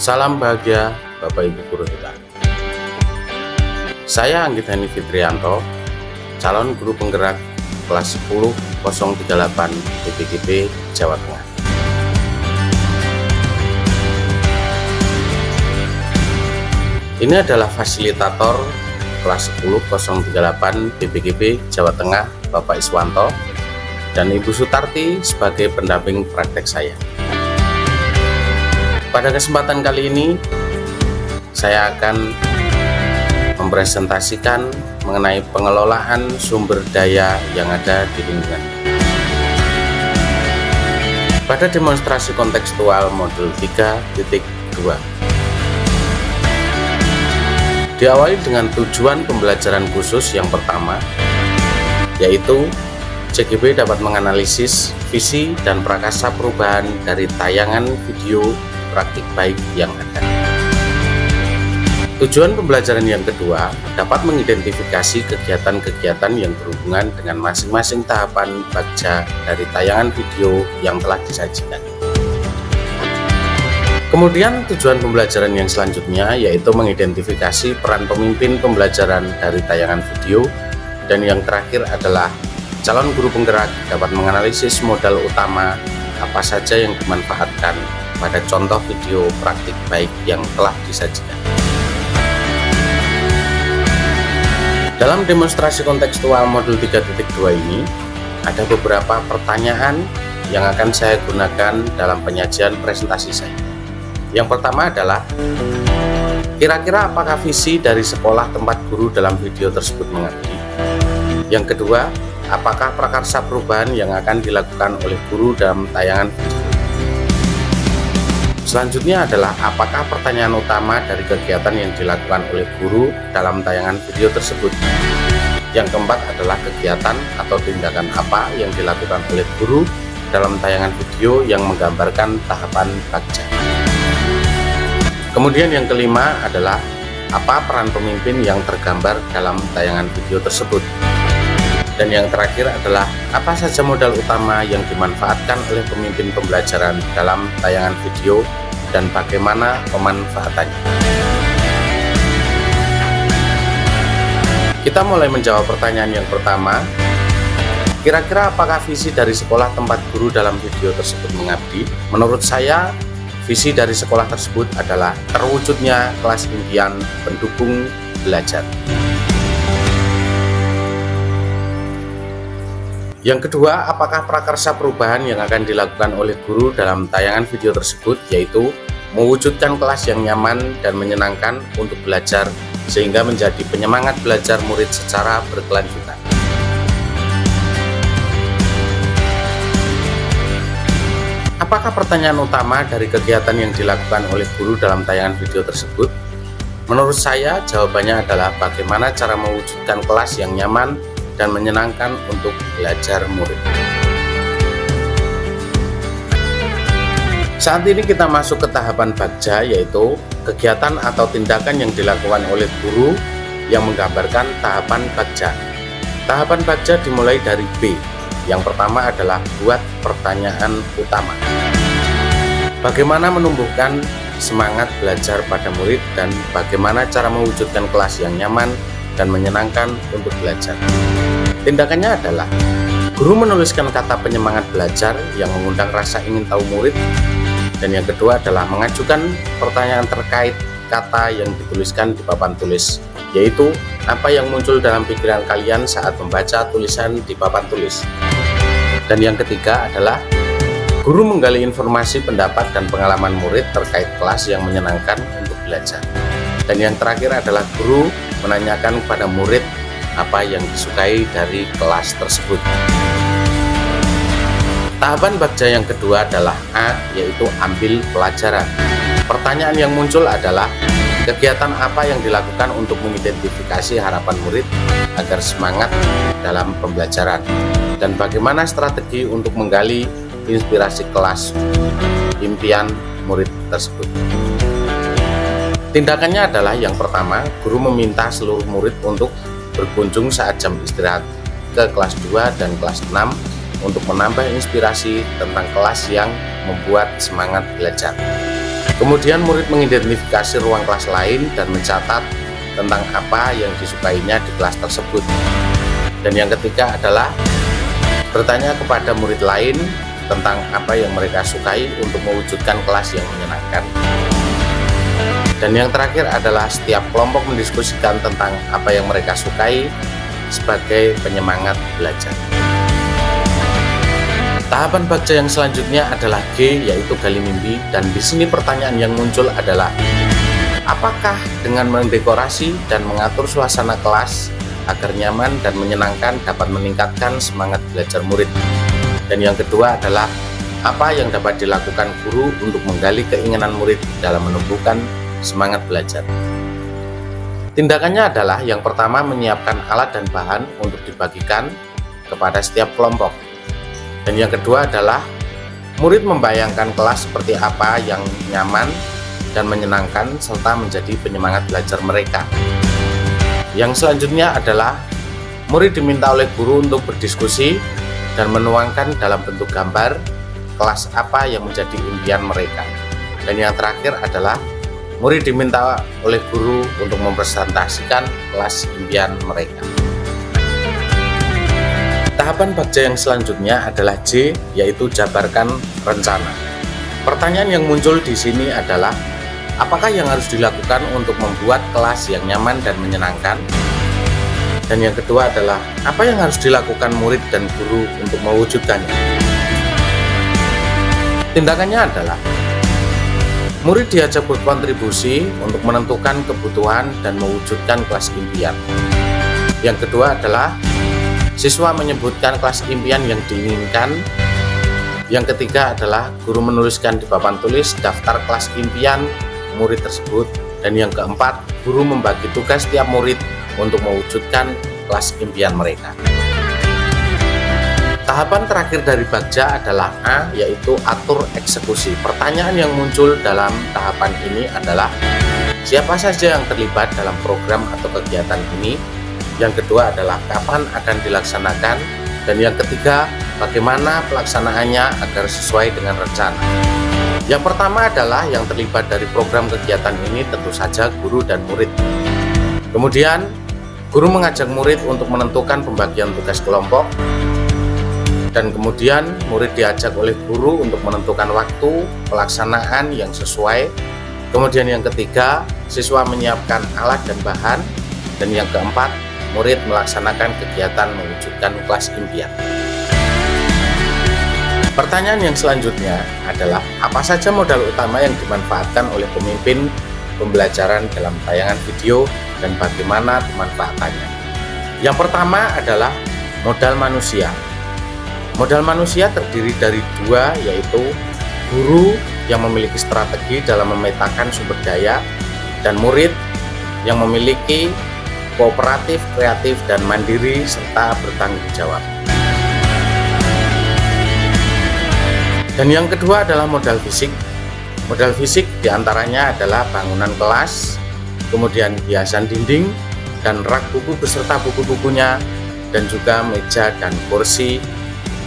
Salam bahagia Bapak Ibu Guru kita. Saya Anggit Hani Fitrianto, calon guru penggerak kelas 10038 PPGP Jawa Tengah. Ini adalah fasilitator kelas 10038 PPGP Jawa Tengah, Bapak Iswanto, dan Ibu Sutarti sebagai pendamping praktek saya. Pada kesempatan kali ini, saya akan mempresentasikan mengenai pengelolaan sumber daya yang ada di lingkungan. Pada demonstrasi kontekstual modul 3.2, diawali dengan tujuan pembelajaran khusus yang pertama, yaitu CGP dapat menganalisis visi dan prakasa perubahan dari tayangan video praktik baik yang ada. Tujuan pembelajaran yang kedua dapat mengidentifikasi kegiatan-kegiatan yang berhubungan dengan masing-masing tahapan bagja dari tayangan video yang telah disajikan. Kemudian tujuan pembelajaran yang selanjutnya yaitu mengidentifikasi peran pemimpin pembelajaran dari tayangan video, dan yang terakhir adalah calon guru penggerak dapat menganalisis modal utama apa saja yang dimanfaatkan pada contoh video praktik baik yang telah disajikan. Dalam demonstrasi kontekstual modul 3.2 ini, ada beberapa pertanyaan yang akan saya gunakan dalam penyajian presentasi saya. Yang pertama adalah, kira-kira apakah visi dari sekolah tempat guru dalam video tersebut mengabdi? Yang kedua, apakah prakarsa perubahan yang akan dilakukan oleh guru dalam tayangan video? Selanjutnya adalah, apakah pertanyaan utama dari kegiatan yang dilakukan oleh guru dalam tayangan video tersebut? Yang keempat adalah, kegiatan atau tindakan apa yang dilakukan oleh guru dalam tayangan video yang menggambarkan tahapan bagja? Kemudian yang kelima adalah, apa peran pemimpin yang tergambar dalam tayangan video tersebut? Dan yang terakhir adalah, apa saja modal utama yang dimanfaatkan oleh pemimpin pembelajaran dalam tayangan video dan bagaimana pemanfaatannya. Kita mulai menjawab pertanyaan yang pertama. Kira-kira apakah visi dari sekolah tempat guru dalam video tersebut mengabdi? Menurut saya, visi dari sekolah tersebut adalah terwujudnya kelas impian pendukung belajar. Yang kedua, apakah prakarsa perubahan yang akan dilakukan oleh guru dalam tayangan video tersebut, yaitu mewujudkan kelas yang nyaman dan menyenangkan untuk belajar sehingga menjadi penyemangat belajar murid secara berkelanjutan. Apakah pertanyaan utama dari kegiatan yang dilakukan oleh guru dalam tayangan video tersebut? Menurut saya, jawabannya adalah bagaimana cara mewujudkan kelas yang nyaman dan menyenangkan untuk belajar murid. Saat ini kita masuk ke tahapan bagja, yaitu kegiatan atau tindakan yang dilakukan oleh guru yang menggambarkan tahapan bagja. Tahapan bagja dimulai dari B. Yang pertama adalah buat pertanyaan utama. Bagaimana menumbuhkan semangat belajar pada murid dan bagaimana cara mewujudkan kelas yang nyaman dan menyenangkan untuk belajar. Tindakannya adalah, guru menuliskan kata penyemangat belajar yang mengundang rasa ingin tahu murid, dan yang kedua adalah mengajukan pertanyaan terkait kata yang dituliskan di papan tulis, yaitu apa yang muncul dalam pikiran kalian saat membaca tulisan di papan tulis. Dan yang ketiga adalah, guru menggali informasi, pendapat, dan pengalaman murid terkait kelas yang menyenangkan untuk belajar. Dan yang terakhir adalah, guru menanyakan kepada murid apa yang disukai dari kelas tersebut. Tahapan bagja yang kedua adalah A, yaitu ambil pelajaran. Pertanyaan yang muncul adalah, kegiatan apa yang dilakukan untuk mengidentifikasi harapan murid agar semangat dalam pembelajaran, dan bagaimana strategi untuk menggali inspirasi kelas impian murid tersebut. Tindakannya adalah, yang pertama, guru meminta seluruh murid untuk berkunjung saat jam istirahat ke kelas 2 dan kelas 6 untuk menambah inspirasi tentang kelas yang membuat semangat belajar. Kemudian murid mengidentifikasi ruang kelas lain dan mencatat tentang apa yang disukainya di kelas tersebut. Dan yang ketiga adalah bertanya kepada murid lain tentang apa yang mereka sukai untuk mewujudkan kelas yang menyenangkan. Dan yang terakhir adalah setiap kelompok mendiskusikan tentang apa yang mereka sukai sebagai penyemangat belajar. Tahapan Bagja yang selanjutnya adalah G, yaitu gali mimpi, dan di sini pertanyaan yang muncul adalah apakah dengan mendekorasi dan mengatur suasana kelas agar nyaman dan menyenangkan dapat meningkatkan semangat belajar murid. Dan yang kedua adalah apa yang dapat dilakukan guru untuk menggali keinginan murid dalam menumbuhkan semangat belajar. Tindakannya adalah yang pertama menyiapkan alat dan bahan untuk dibagikan kepada setiap kelompok. Dan yang kedua adalah murid membayangkan kelas seperti apa yang nyaman dan menyenangkan serta menjadi penyemangat belajar mereka. Yang selanjutnya adalah murid diminta oleh guru untuk berdiskusi dan menuangkan dalam bentuk gambar kelas apa yang menjadi impian mereka. Dan yang terakhir adalah murid diminta oleh guru untuk mempresentasikan kelas impian mereka. Tahapan Bagja yang selanjutnya adalah J, yaitu jabarkan rencana. Pertanyaan yang muncul di sini adalah apakah yang harus dilakukan untuk membuat kelas yang nyaman dan menyenangkan? Dan yang kedua adalah apa yang harus dilakukan murid dan guru untuk mewujudkannya? Tindakannya adalah murid diajak berkontribusi untuk menentukan kebutuhan dan mewujudkan kelas impian. Yang kedua adalah siswa menyebutkan kelas impian yang diinginkan. Yang ketiga adalah guru menuliskan di papan tulis daftar kelas impian murid tersebut. Dan yang keempat, guru membagi tugas setiap murid untuk mewujudkan kelas impian mereka. Tahapan terakhir dari Bagja adalah A, yaitu atur eksekusi. Pertanyaan yang muncul dalam tahapan ini adalah siapa saja yang terlibat dalam program atau kegiatan ini? Yang kedua adalah kapan akan dilaksanakan, dan yang ketiga bagaimana pelaksanaannya agar sesuai dengan rencana. Yang pertama adalah yang terlibat dari program kegiatan ini tentu saja guru dan murid. Kemudian guru mengajak murid untuk menentukan pembagian tugas kelompok, dan kemudian murid diajak oleh guru untuk menentukan waktu pelaksanaan yang sesuai. Kemudian yang ketiga, siswa menyiapkan alat dan bahan, dan yang keempat, murid melaksanakan kegiatan mewujudkan kelas impian. Pertanyaan yang selanjutnya adalah apa saja modal utama yang dimanfaatkan oleh pemimpin pembelajaran dalam tayangan video dan bagaimana pemanfaatannya. Yang pertama adalah modal manusia. Modal manusia terdiri dari dua, yaitu guru yang memiliki strategi dalam memetakan sumber daya dan murid yang memiliki kooperatif, kreatif, dan mandiri, serta bertanggung jawab. Dan yang kedua adalah modal fisik. Modal fisik diantaranya adalah bangunan kelas, kemudian hiasan dinding, dan rak buku beserta buku-bukunya, dan juga meja dan kursi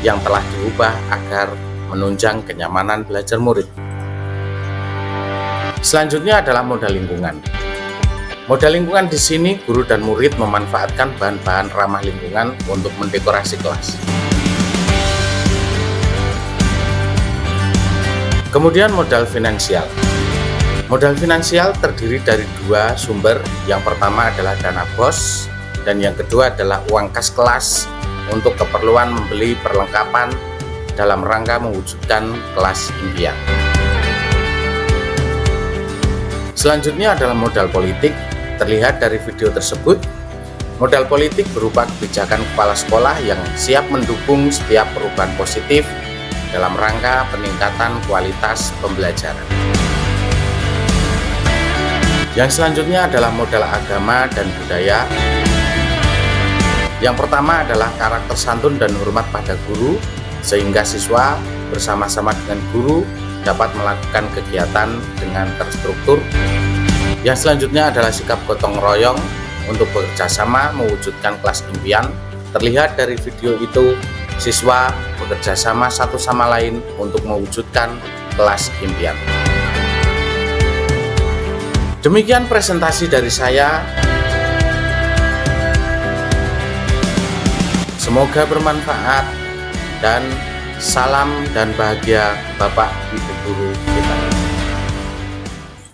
yang telah diubah agar menunjang kenyamanan belajar murid. Selanjutnya adalah modal lingkungan. Modal lingkungan di sini guru dan murid memanfaatkan bahan-bahan ramah lingkungan untuk mendekorasi kelas. Kemudian modal finansial. Modal finansial terdiri dari dua sumber. Yang pertama adalah dana BOS, dan yang kedua adalah uang kas kelas untuk keperluan membeli perlengkapan dalam rangka mewujudkan kelas impian. Selanjutnya adalah modal politik. Terlihat dari video tersebut, modal politik berupa kebijakan kepala sekolah yang siap mendukung setiap perubahan positif dalam rangka peningkatan kualitas pembelajaran. Yang selanjutnya adalah modal agama dan budaya. Yang pertama adalah karakter santun dan hormat pada guru, sehingga siswa bersama-sama dengan guru dapat melakukan kegiatan dengan terstruktur. Yang selanjutnya adalah sikap gotong royong untuk bekerja sama mewujudkan kelas impian. Terlihat dari video itu, siswa bekerja sama satu sama lain untuk mewujudkan kelas impian. Demikian presentasi dari saya. Semoga bermanfaat dan salam dan bahagia Bapak Ibu Guru kita.